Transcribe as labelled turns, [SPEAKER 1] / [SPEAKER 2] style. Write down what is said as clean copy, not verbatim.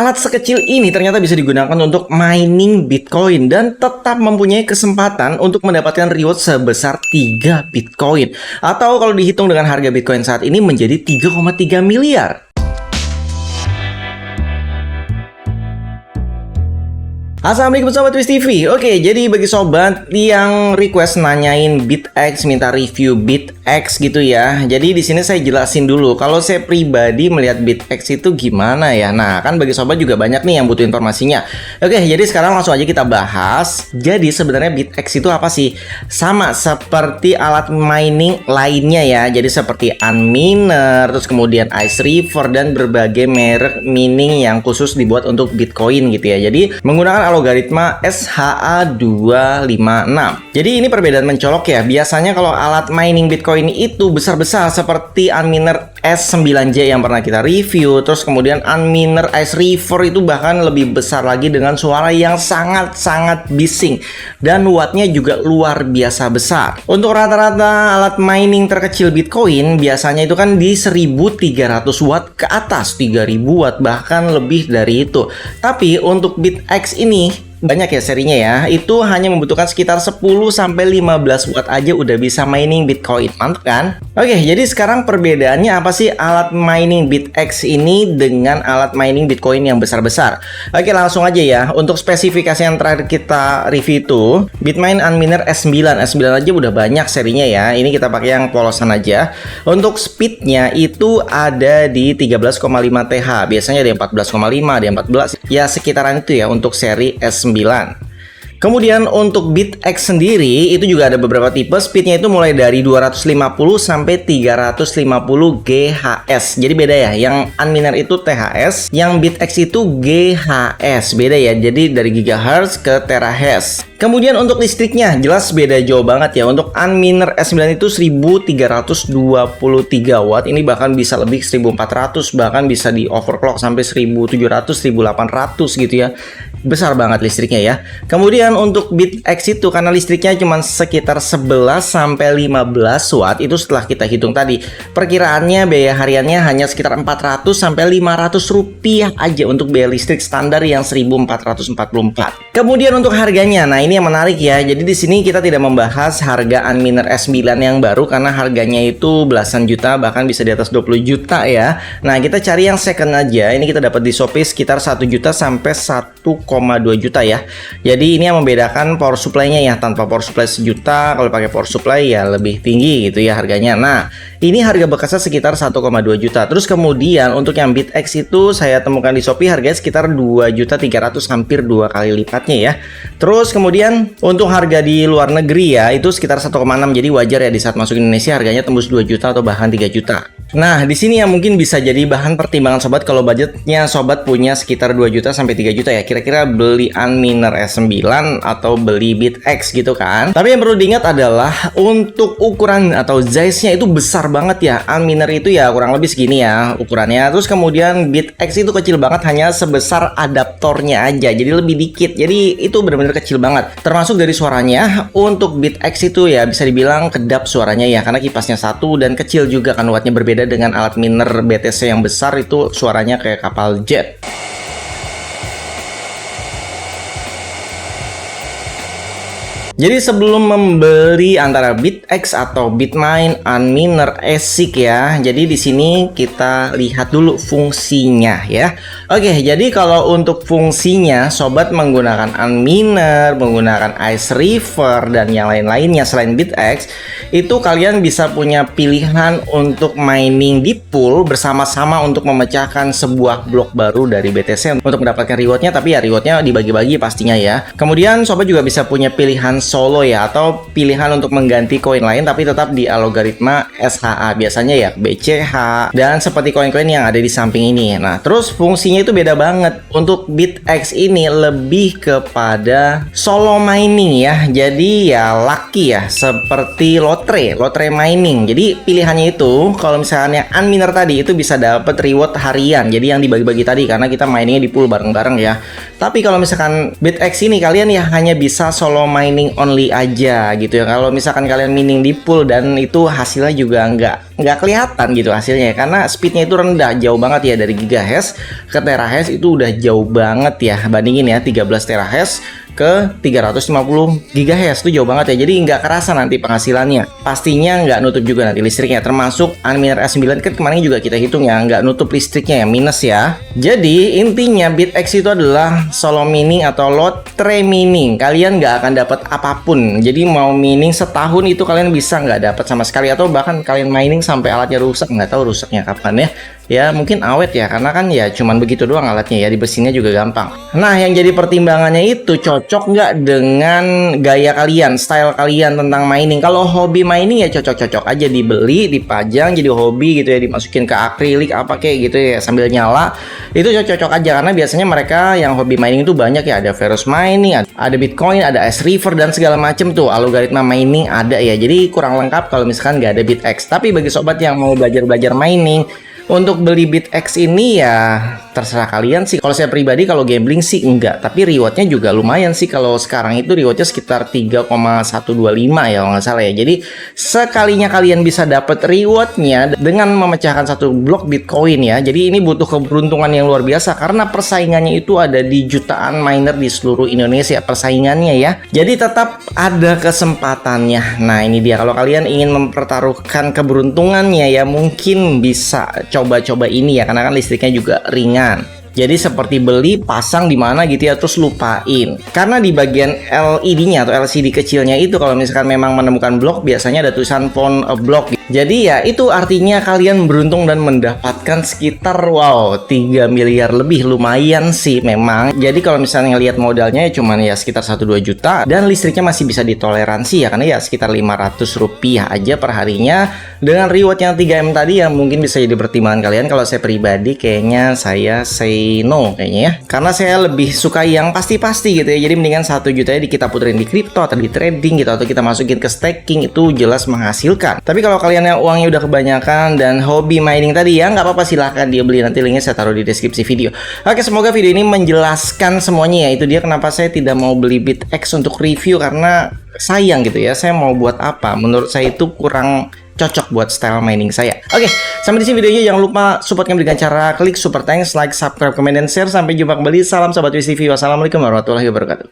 [SPEAKER 1] Alat sekecil ini ternyata bisa digunakan untuk mining Bitcoin dan tetap mempunyai kesempatan untuk mendapatkan reward sebesar 3 Bitcoin. Atau kalau dihitung dengan harga Bitcoin saat ini menjadi 3,3 miliar. Assalamualaikum Sobat Twist TV. Oke, jadi bagi sobat yang request nanyain BitX, minta review BitX gitu ya. Jadi di sini saya jelasin dulu kalau saya pribadi melihat BitX itu gimana ya. Nah, kan bagi sobat juga banyak nih yang butuh informasinya. Oke, jadi sekarang langsung aja kita bahas. Jadi sebenarnya BitX itu apa sih? Sama seperti alat mining lainnya ya. Jadi seperti Unminer, terus kemudian Ice River dan berbagai merek mining yang khusus dibuat untuk Bitcoin gitu ya. Jadi menggunakan algoritma SHA-256. Jadi ini perbedaan mencolok ya. Biasanya kalau alat mining Bitcoin itu besar-besar seperti Unminer S9J yang pernah kita review, terus kemudian Unminer Ice River itu bahkan lebih besar lagi dengan suara yang sangat-sangat bising dan wattnya juga luar biasa besar. Untuk rata-rata alat mining terkecil Bitcoin biasanya itu kan di 1300 watt ke atas, 3000 watt bahkan lebih dari itu. Tapi untuk BitX ini banyak ya serinya ya, itu hanya membutuhkan sekitar 10-15 watt aja udah bisa mining Bitcoin. Mantap kan? Oke, jadi sekarang perbedaannya apa sih alat mining BitX ini dengan alat mining Bitcoin yang besar-besar? Oke, langsung aja ya. Untuk spesifikasi yang terakhir kita review itu Bitmain Unminer S9 aja udah banyak serinya ya. Ini kita pakai yang polosan aja. Untuk speednya itu ada di 13,5 TH. Biasanya ada 14,5, ada 14. Ya sekitaran itu ya untuk seri S9. Kemudian untuk BitX sendiri itu juga ada beberapa tipe, speednya itu mulai dari 250 sampai 350 GHz. Jadi beda ya, yang Unminer itu THz, yang BitX itu GHz. Beda ya, jadi dari gigahertz ke terahertz. Kemudian untuk listriknya jelas beda jauh banget ya. Untuk Unminer S9 itu 1323 watt, ini bahkan bisa lebih 1400, bahkan bisa di overclock sampai 1700, 1800 gitu ya. Besar banget listriknya ya. Kemudian untuk BitX itu karena listriknya cuma sekitar 11 sampai 15 watt, itu setelah kita hitung tadi perkiraannya biaya hariannya hanya sekitar 400 sampai 500 rupiah aja untuk biaya listrik standar yang 1444. Kemudian untuk harganya, nah ini yang menarik ya. Jadi di sini kita tidak membahas harga Unminer S9 yang baru karena harganya itu belasan juta, bahkan bisa di atas 20 juta ya. Nah, kita cari yang second aja. Ini kita dapat di Shopee sekitar 1 juta sampai 1,2 juta ya. Jadi ini yang membedakan power supply-nya ya. Tanpa power supply sejuta, kalau pakai power supply ya lebih tinggi gitu ya harganya. Nah, ini harga bekasnya sekitar 1,2 juta. Terus kemudian untuk yang BitX itu saya temukan di Shopee harganya sekitar 2.300.000, hampir 2 kali lipatnya ya. Terus kemudian untuk harga di luar negeri ya itu sekitar 1,6, jadi wajar ya di saat masuk Indonesia harganya tembus 2 juta atau bahkan 3 juta. Nah, di sini yang mungkin bisa jadi bahan pertimbangan sobat kalau budgetnya sobat punya sekitar 2 juta sampai 3 juta ya. Kira-kira beli Unminer S9 atau beli BitX gitu kan. Tapi yang perlu diingat adalah untuk ukuran atau size-nya itu besar banget ya. Unminer itu ya kurang lebih segini ya ukurannya. Terus kemudian BitX itu kecil banget, hanya sebesar adaptornya aja. Jadi lebih dikit. Jadi itu benar-benar kecil banget. Termasuk dari suaranya, untuk BitX itu ya bisa dibilang kedap suaranya ya, karena kipasnya satu dan kecil juga kan, wattnya berbeda dengan alat miner BTC yang besar itu suaranya kayak kapal jet. Jadi sebelum membeli antara BitX atau Bitmain, Unminer, ASIC ya. Jadi di sini kita lihat dulu fungsinya ya. Oke, jadi kalau untuk fungsinya sobat menggunakan Unminer, menggunakan Ice River dan yang lain-lainnya selain BitX, itu kalian bisa punya pilihan untuk mining di pool bersama-sama untuk memecahkan sebuah blok baru dari BTC untuk mendapatkan rewardnya, tapi ya rewardnya dibagi-bagi pastinya ya. Kemudian sobat juga bisa punya pilihan solo ya, atau pilihan untuk mengganti koin lain tapi tetap di algoritma SHA, biasanya ya BCH dan seperti koin-koin yang ada di samping ini. Nah, terus fungsinya itu beda banget. Untuk BitX ini lebih kepada solo mining ya, jadi ya lucky ya, seperti lotre mining. Jadi pilihannya itu kalau misalnya Unminer tadi itu bisa dapat reward harian, jadi yang dibagi-bagi tadi karena kita miningnya di pool bareng-bareng ya. Tapi kalau misalkan BitX ini kalian ya hanya bisa solo mining only aja gitu ya. Kalau misalkan kalian mining di pool dan itu hasilnya juga nggak kelihatan gitu hasilnya ya, karena speednya itu rendah, jauh banget ya, dari gigahash ke terahash itu udah jauh banget ya. Bandingin ya 13 terahash ke 350 GHz itu jauh banget ya, jadi nggak kerasa nanti penghasilannya. Pastinya nggak nutup juga nanti listriknya, termasuk Unminer S9 kan kemarin juga kita hitung ya, nggak nutup listriknya ya, minus ya. Jadi intinya BitX itu adalah solo mining atau lotre mining, kalian nggak akan dapat apapun. Jadi mau mining setahun itu kalian bisa nggak dapat sama sekali, atau bahkan kalian mining sampai alatnya rusak, nggak tahu rusaknya kapan ya. Ya mungkin awet ya, karena kan ya cuman begitu doang alatnya ya, dibersihinnya juga gampang. Nah yang jadi pertimbangannya itu cocok nggak dengan gaya kalian, style kalian tentang mining. Kalau hobi mining ya cocok-cocok aja, dibeli, dipajang jadi hobi gitu ya, dimasukin ke akrilik apa kayak gitu ya sambil nyala, itu cocok-cocok aja. Karena biasanya mereka yang hobi mining itu banyak ya, ada Verus mining, ada Bitcoin, ada Ice River dan segala macem tuh, algoritma mining ada ya. Jadi kurang lengkap kalau misalkan nggak ada BitX. Tapi bagi sobat yang mau belajar mining, untuk beli BitX ini ya terserah kalian sih. Kalau saya pribadi kalau gambling sih enggak, tapi rewardnya juga lumayan sih. Kalau sekarang itu rewardnya sekitar 3,125 ya kalau nggak salah ya. Jadi sekalinya kalian bisa dapat rewardnya dengan memecahkan satu blok Bitcoin ya. Jadi ini butuh keberuntungan yang luar biasa, karena persaingannya itu ada di jutaan miner di seluruh Indonesia persaingannya ya. Jadi tetap ada kesempatannya. Nah ini dia, kalau kalian ingin mempertaruhkan keberuntungannya ya mungkin bisa coba-coba ini ya, karena kan listriknya juga ringan. Jadi seperti beli, pasang di mana gitu ya, terus lupain. Karena di bagian LED-nya atau LCD kecilnya itu kalau misalkan memang menemukan blok, biasanya ada tulisan found a block. Jadi ya itu artinya kalian beruntung dan mendapatkan sekitar 3 miliar lebih, lumayan sih memang. Jadi kalau misalnya lihat modalnya ya cuman ya sekitar 1-2 juta, dan listriknya masih bisa ditoleransi ya, karena ya sekitar 500 rupiah aja per harinya. Dengan reward yang 3M tadi yang mungkin bisa jadi pertimbangan kalian. Kalau saya pribadi kayaknya saya say no kayaknya ya, karena saya lebih suka yang pasti-pasti gitu ya. Jadi mendingan 1 jutanya kita puterin di kripto atau di trading gitu, atau kita masukin ke staking, itu jelas menghasilkan. Tapi kalau kalian yang uangnya udah kebanyakan dan hobi mining tadi ya, nggak apa-apa, silahkan dia beli, nanti linknya saya taruh di deskripsi video. Oke, semoga video ini menjelaskan semuanya ya. Itu dia kenapa saya tidak mau beli BitX untuk review, karena sayang gitu ya. Saya mau buat apa? Menurut saya itu kurang cocok buat style mining saya. Oke, sampai di sini videonya. Jangan lupa support kami dengan cara klik super thanks, like, subscribe, comment, dan share. Sampai jumpa kembali. Salam sobat WIS TV. Wassalamualaikum warahmatullahi wabarakatuh.